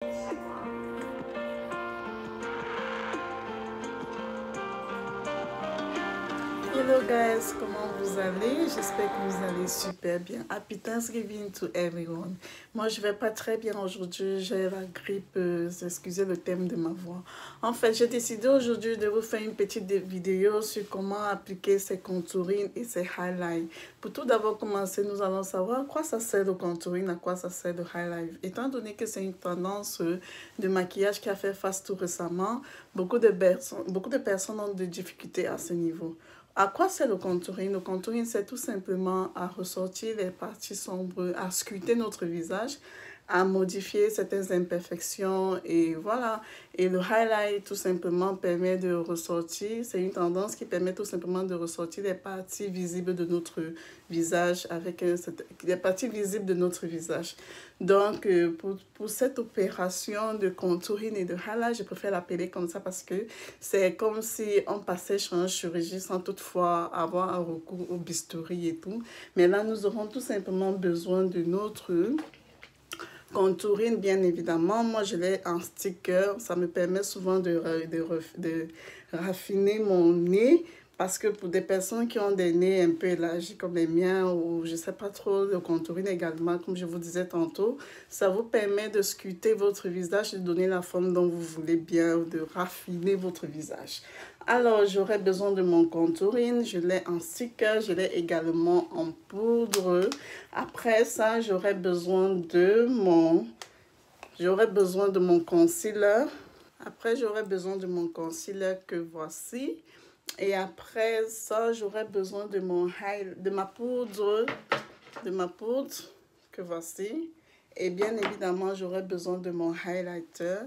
Hello guys, comment vous allez? J'espère que vous allez super bien. Happy Thanksgiving to everyone. Moi je vais pas très bien aujourd'hui, j'ai la grippe, excusez le thème de ma voix. En fait, j'ai décidé aujourd'hui de vous faire une petite vidéo sur comment appliquer ces contouring et ces highlights. Pour tout d'abord commencer, nous allons savoir à quoi ça sert le contouring, à quoi ça sert le highlight. Étant donné que c'est une tendance de maquillage qui a fait face tout récemment, beaucoup de personnes ont des difficultés à ce niveau. À quoi c'est le contouring? Le contouring, c'est tout simplement à ressortir les parties sombres, à sculpter notre visage, à modifier certaines imperfections et voilà. Et le highlight, tout simplement, permet de ressortir, c'est une tendance qui permet tout simplement de ressortir les parties visibles de notre visage avec les parties visibles de notre visage. Donc, pour cette opération de contouring et de highlight, je préfère l'appeler comme ça parce que c'est comme si on passait sur une chirurgie sans toutefois avoir un recours au bistouri et tout. Mais là, nous aurons tout simplement besoin de notre contouring, bien évidemment. Moi, je l'ai en sticker. Ça me permet souvent de raffiner mon nez. Parce que pour des personnes qui ont des nez un peu élargis comme les miens, ou je ne sais pas trop, le contouring également, comme je vous disais tantôt, ça vous permet de sculpter votre visage, de donner la forme dont vous voulez bien, de raffiner votre visage. Alors, j'aurai besoin de mon contouring, je l'ai en sticker, je l'ai également en poudre. Après ça, j'aurai besoin de mon concealer. Après, j'aurai besoin de mon concealer que voici. Et après ça, j'aurai besoin de ma poudre que voici. Et bien évidemment, j'aurai besoin de mon highlighter.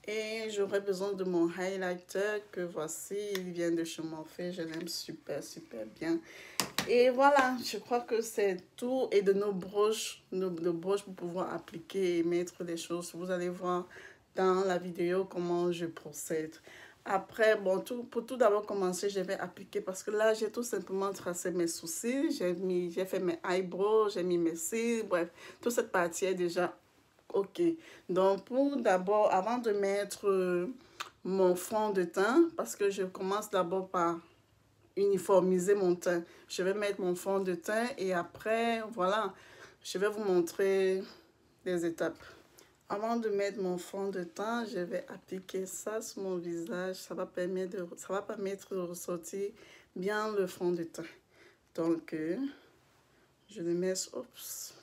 Et j'aurai besoin de mon highlighter que voici. Il vient de chez Morphe. Je l'aime super, super bien. Et voilà, je crois que c'est tout. Et de nos broches pour pouvoir appliquer et mettre les choses. Vous allez voir dans la vidéo comment je procède. Après, bon, pour tout d'abord commencer, je vais appliquer parce que là, j'ai tout simplement tracé mes sourcils, j'ai fait mes eyebrows, j'ai mis mes cils, bref, toute cette partie est déjà ok. Donc, pour d'abord, avant de mettre mon fond de teint, parce que je commence d'abord par uniformiser mon teint, je vais mettre mon fond de teint et après, voilà, je vais vous montrer les étapes. Avant de mettre mon fond de teint, je vais appliquer ça sur mon visage. Ça va permettre de ressortir bien le fond de teint. Donc, je le mets... Oups,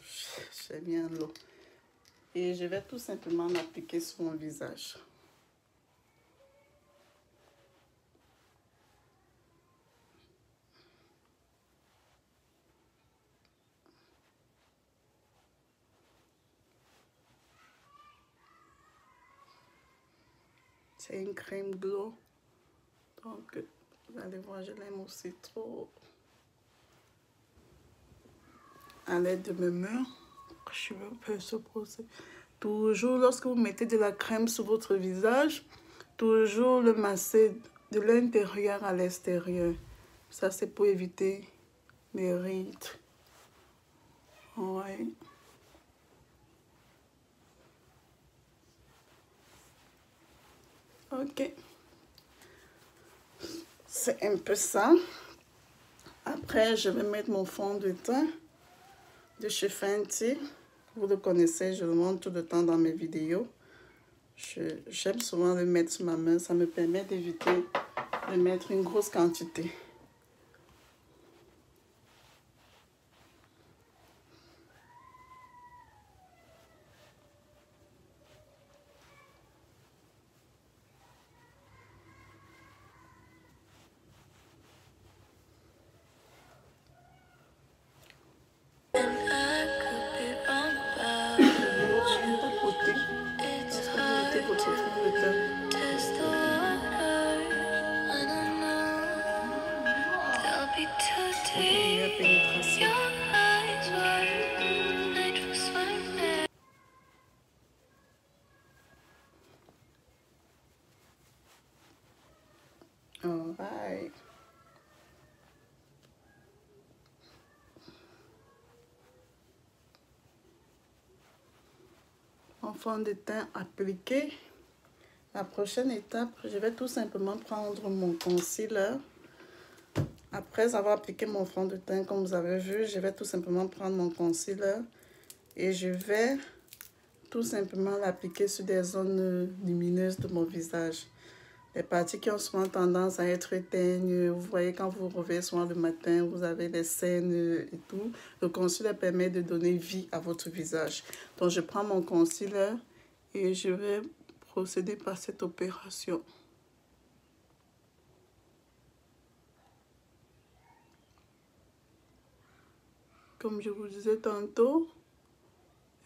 j'ai bien l'eau. Et je vais tout simplement l'appliquer sur mon visage. C'est une crème glow. Donc, vous allez voir, je l'aime aussi trop. À l'aide de mes mains, je vais faire ce procès. Toujours, lorsque vous mettez de la crème sur votre visage, toujours le masser de l'intérieur à l'extérieur. Ça, c'est pour éviter les rides. Ouais. Ok. C'est un peu ça. Après, je vais mettre mon fond de teint de chez Fenty. Vous le connaissez, je le montre tout le temps dans mes vidéos. J'aime souvent le mettre sur ma main. Ça me permet d'éviter de mettre une grosse quantité. fond de teint appliqué, la prochaine étape, je vais tout simplement prendre mon concealer. Après avoir appliqué mon fond de teint, comme vous avez vu, je vais tout simplement prendre mon concealer et je vais tout simplement l'appliquer sur des zones lumineuses de mon visage. Les parties qui ont souvent tendance à être teignes, vous voyez quand vous réveillez souvent le matin, vous avez des cernes et tout. Le concealer permet de donner vie à votre visage. Donc je prends mon concealer et je vais procéder par cette opération. Comme je vous disais tantôt,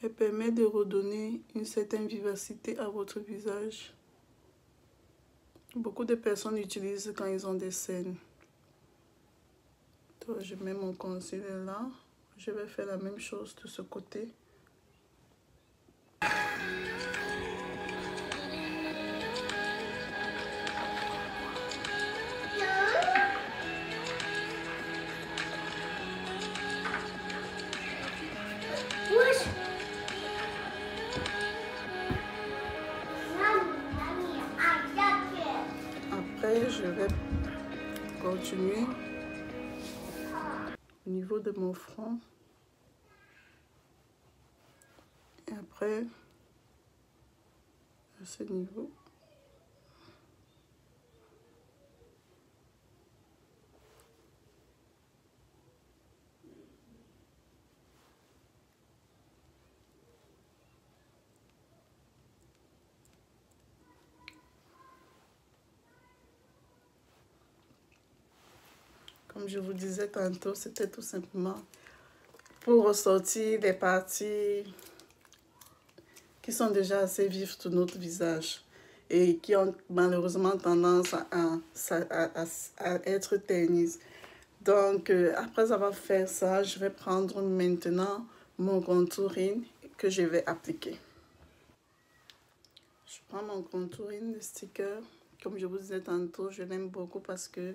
elle permet de redonner une certaine vivacité à votre visage. Beaucoup de personnes l'utilisent quand ils ont des cernes. Donc, je mets mon concealer là. Je vais faire la même chose de ce côté. Après, je vais continuer au niveau de mon front. Et après, à ce niveau. Comme je vous disais tantôt, c'était tout simplement pour ressortir les parties qui sont déjà assez vives de notre visage et qui ont malheureusement tendance à être teignies. Donc, après avoir fait ça, je vais prendre maintenant mon contouring que je vais appliquer. Je prends mon contouring, le sticker. Comme je vous disais tantôt, je l'aime beaucoup parce que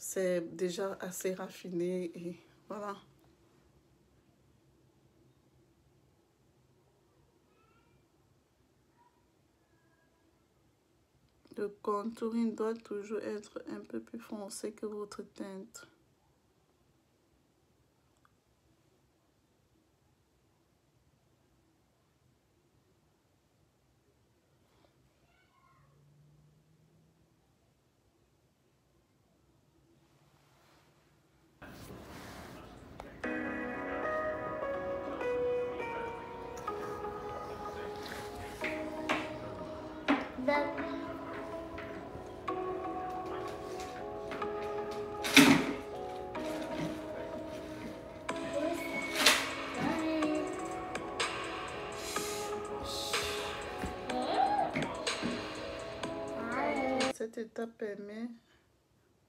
c'est déjà assez raffiné et voilà. Le contouring doit toujours être un peu plus foncé que votre teinte. Cette étape permet,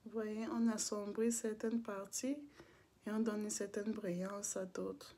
vous voyez, on assombrit certaines parties et on donne une certaine brillance à d'autres.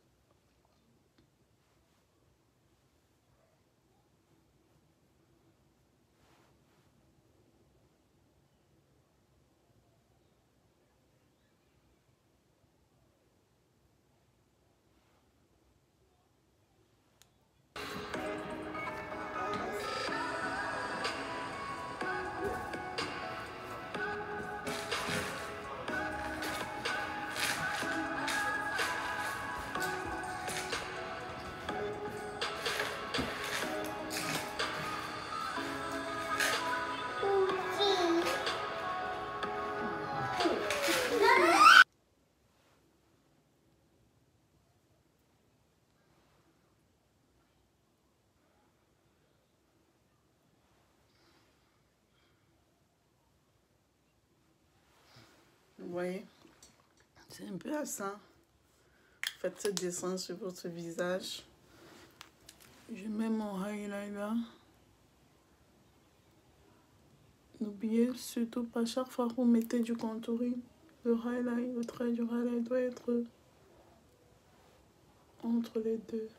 Vous voyez, c'est un peu à ça. Faites ce dessin sur votre visage. Je mets mon highlighter. N'oubliez surtout pas, chaque fois que vous mettez du contouring, le trait du highlight doit être entre les deux.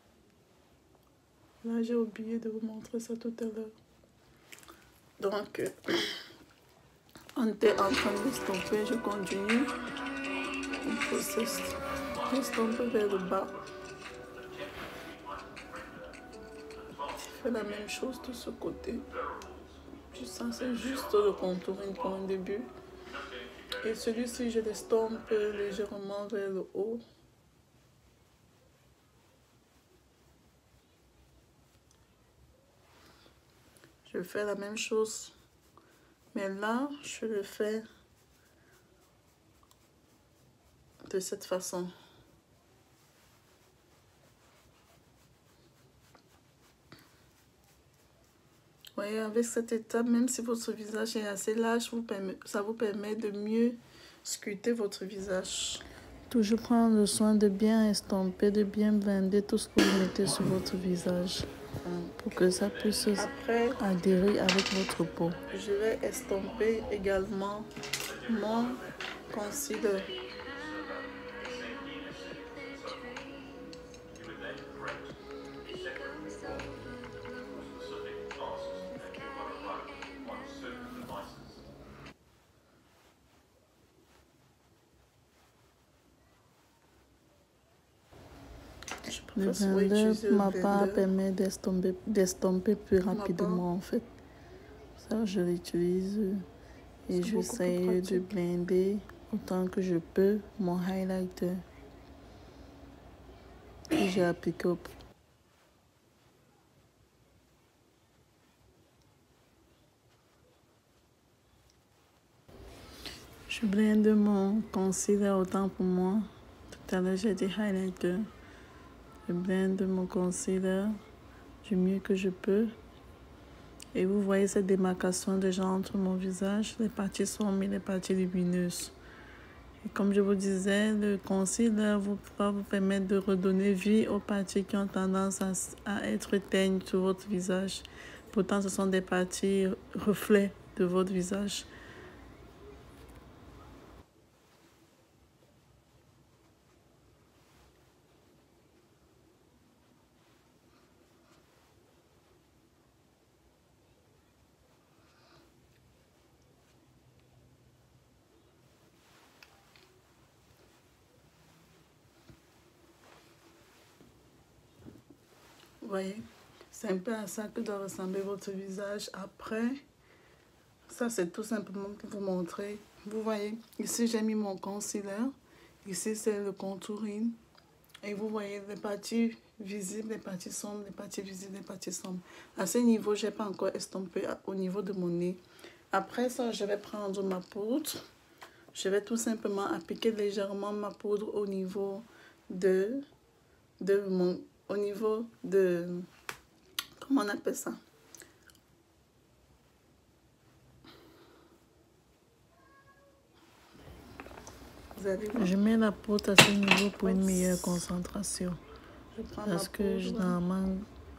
Là, j'ai oublié de vous montrer ça tout à l'heure. Donc, on était en train de stopper, je continue. On processe. Je stompe vers le bas. fais la même chose de ce côté. Puis ça, c'est juste le contouring pour un début. Et celui-ci, je l'estompe légèrement vers le haut. Je fais la même chose. Mais là, je le fais de cette façon. Vous voyez, avec cette étape, même si votre visage est assez large, ça vous permet de mieux sculpter votre visage. Toujours prendre le soin de bien estomper, de bien blinder tout ce que vous mettez sur votre visage pour que ça puisse adhérer avec votre peau. Je vais estomper également mon concealer. Le blender, ma part, permet d'estomper plus rapidement en fait. Ça, je l'utilise et j'essaie de blender autant que je peux mon highlighter que j'ai appliqué au. Je blende mon concealer autant pour moi. Tout à l'heure, j'ai dit highlighter. Je blende mon concealer du mieux que je peux. Et vous voyez cette démarcation déjà entre mon visage, les parties sombres et les parties lumineuses. Et comme je vous disais, le concealer va vous permettre de redonner vie aux parties qui ont tendance à être teignes sur votre visage. Pourtant, ce sont des parties reflets de votre visage. Vous voyez, c'est un peu à ça que doit ressembler votre visage après. Ça, c'est tout simplement pour vous montrer. Vous voyez, ici, j'ai mis mon concealer. Ici, c'est le contouring. Et vous voyez les parties visibles, les parties sombres, les parties visibles, les parties sombres. À ce niveau, je n'ai pas encore estompé au niveau de mon nez. Après ça, je vais prendre ma poudre. Je vais tout simplement appliquer légèrement ma poudre au niveau comment on appelle ça? Je mets la poudre à ce niveau pour une meilleure concentration. Parce que généralement,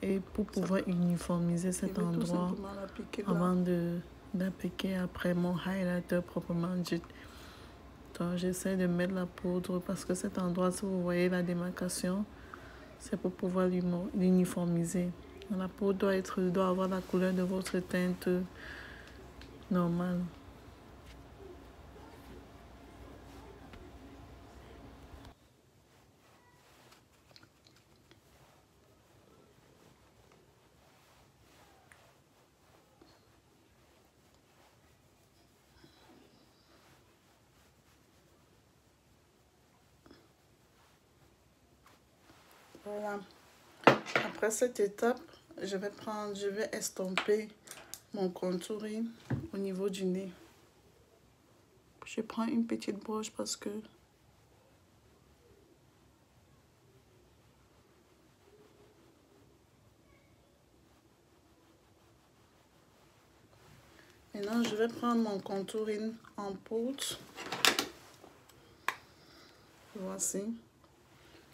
et pour pouvoir uniformiser cet endroit avant d'appliquer après mon highlighter proprement dit. Donc j'essaie de mettre la poudre parce que cet endroit, si vous voyez la démarcation, c'est pour pouvoir l'uniformiser. La poudre doit avoir la couleur de votre teinte normale. Voilà. Après cette étape, je vais estomper mon contouring au niveau du nez. Je prends une petite broche parce que maintenant je vais prendre mon contouring en poudre. Voici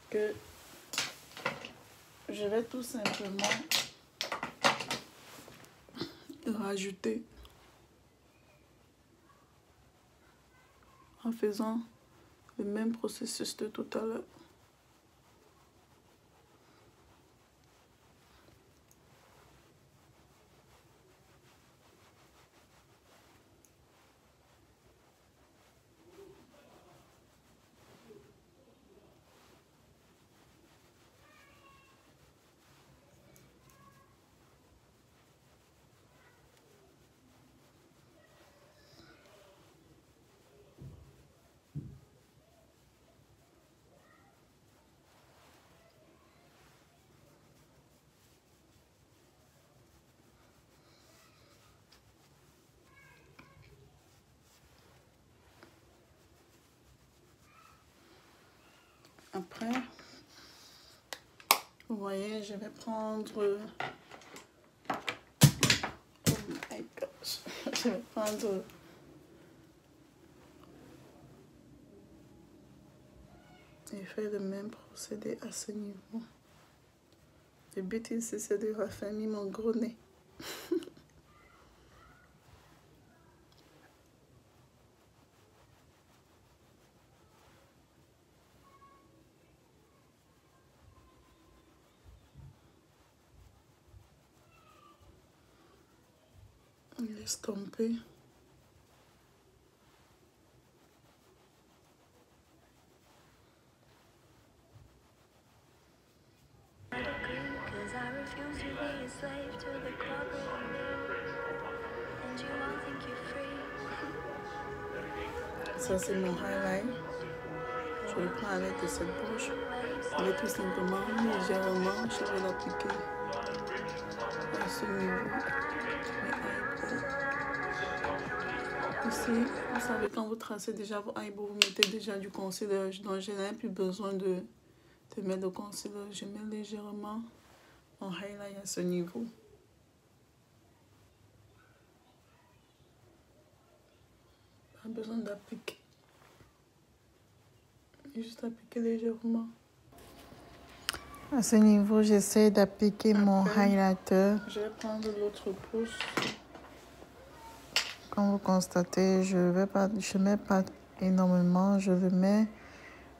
que je vais tout simplement rajouter en faisant le même processus de tout à l'heure. voyez, je vais prendre... Oh my gosh. Je vais prendre... Et faire le même procédé à ce niveau. Le but ici, c'est de raffermir mon gros nez. L'estomper. Ça, c'est mon highlight. Je le prends avec cette broche. Et tout simplement, légèrement, je vais l'appliquer à ce niveau. Ici, vous savez, quand vous tracez déjà vos eyebrows, vous mettez déjà du concealer. Donc, je n'ai plus besoin de mettre le concealer. Je mets légèrement mon highlight à ce niveau. Pas besoin d'appliquer. Juste appliquer légèrement. À ce niveau, j'essaie d'appliquer mon highlighter. Je vais prendre l'autre pouce. Comme vous constatez, je ne mets pas énormément. Je le mets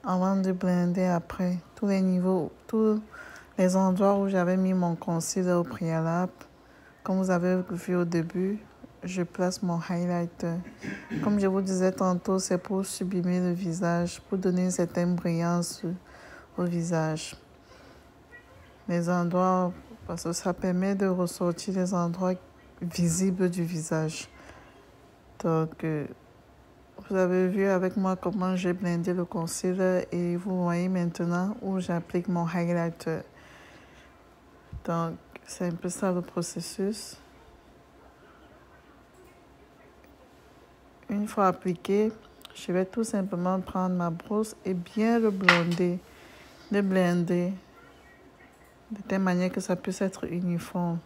avant de blender après. Tous les niveaux, tous les endroits où j'avais mis mon concealer au préalable. Comme vous avez vu au début, je place mon highlighter. Comme je vous disais tantôt, c'est pour sublimer le visage, pour donner une certaine brillance au visage. Les endroits, parce que ça permet de ressortir les endroits visibles du visage. Donc, vous avez vu avec moi comment j'ai blendé le concealer et vous voyez maintenant où j'applique mon highlighter. Donc, c'est un peu ça le processus. Une fois appliqué, je vais tout simplement prendre ma brosse et bien le blender. Le blender de telle manière que ça puisse être uniforme.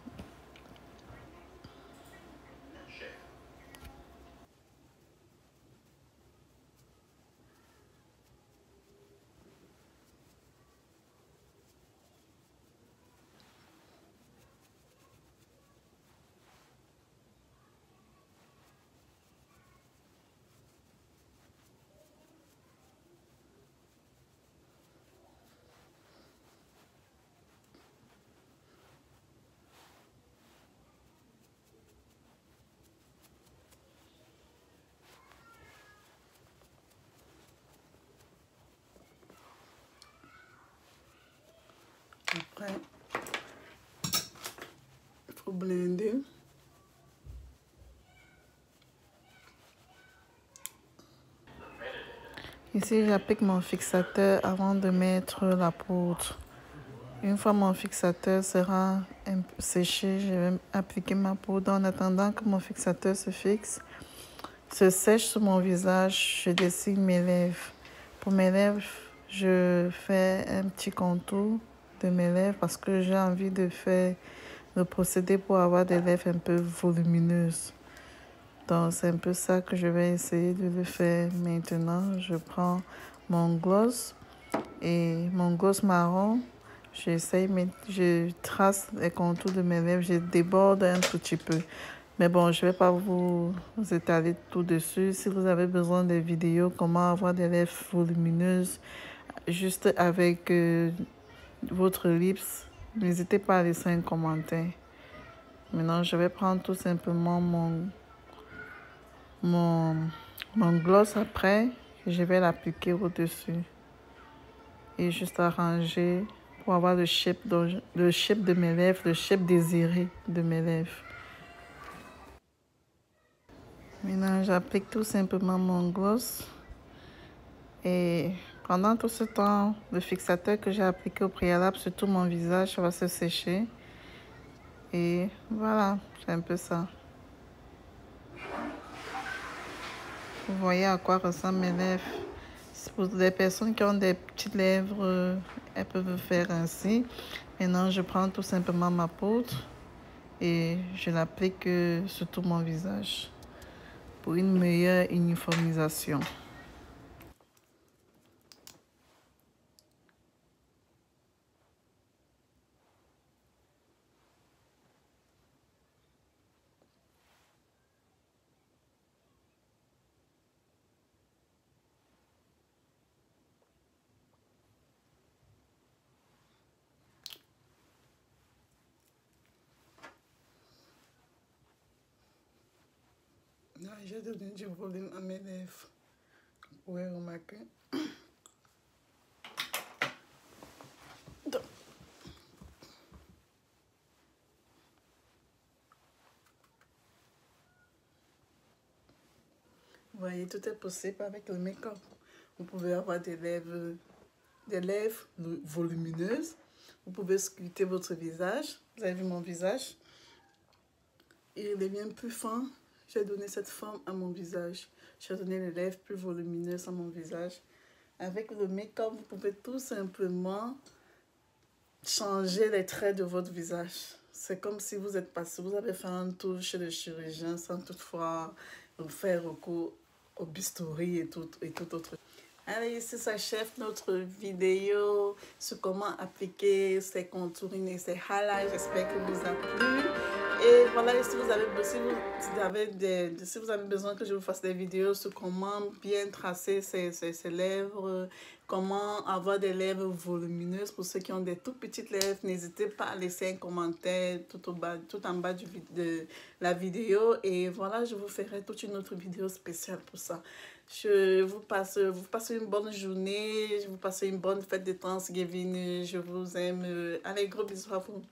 Après, il faut blender. Ici, j'applique mon fixateur avant de mettre la poudre. Une fois mon fixateur sera un peu séché, je vais appliquer ma poudre. En attendant que mon fixateur se sèche sur mon visage, je dessine mes lèvres. Pour mes lèvres, je fais un petit contour de mes lèvres parce que j'ai envie de faire le procédé pour avoir des lèvres un peu volumineuses. Donc, c'est un peu ça que je vais essayer de le faire maintenant. Je prends mon gloss et mon gloss marron. Je trace les contours de mes lèvres. Je déborde un tout petit peu. Mais bon, je ne vais pas vous étaler tout dessus. Si vous avez besoin des vidéos, comment avoir des lèvres volumineuses, juste avec votre lips, n'hésitez pas à laisser un commentaire. Maintenant, je vais prendre tout simplement mon gloss après. Je vais l'appliquer au-dessus. Et juste arranger pour avoir le shape de mes lèvres, le shape désiré de mes lèvres. Maintenant, j'applique tout simplement mon gloss. Et pendant tout ce temps, le fixateur que j'ai appliqué au préalable sur tout mon visage va se sécher. Et voilà, c'est un peu ça. Vous voyez à quoi ressemblent mes lèvres. Pour les personnes qui ont des petites lèvres, elles peuvent faire ainsi. Maintenant, je prends tout simplement ma poudre et je l'applique sur tout mon visage pour une meilleure uniformisation. J'ai donné du volume à mes lèvres. Vous pouvez remarquer. Vous voyez, tout est possible avec le make-up. Vous pouvez avoir des lèvres volumineuses. Vous pouvez sculpter votre visage. Vous avez vu mon visage? Il devient plus fin. J'ai donné cette forme à mon visage. J'ai donné les lèvres plus volumineuses à mon visage. Avec le make-up, vous pouvez tout simplement changer les traits de votre visage. C'est comme si vous êtes passé, vous avez fait un tour chez le chirurgien sans toutefois faire recours au bistouri et tout autre. Allez, ici s'achève notre vidéo sur comment appliquer ces contouring et ces highlights. J'espère que vous a plu. Et voilà, si vous avez besoin que je vous fasse des vidéos sur comment bien tracer ses lèvres, comment avoir des lèvres volumineuses pour ceux qui ont des toutes petites lèvres, n'hésitez pas à laisser un commentaire tout en bas de la vidéo. Et voilà, je vous ferai toute une autre vidéo spéciale pour ça. Je vous passe une bonne journée, je vous passe une bonne fête de Thanksgiving. Je vous aime. Allez, gros bisous à vous.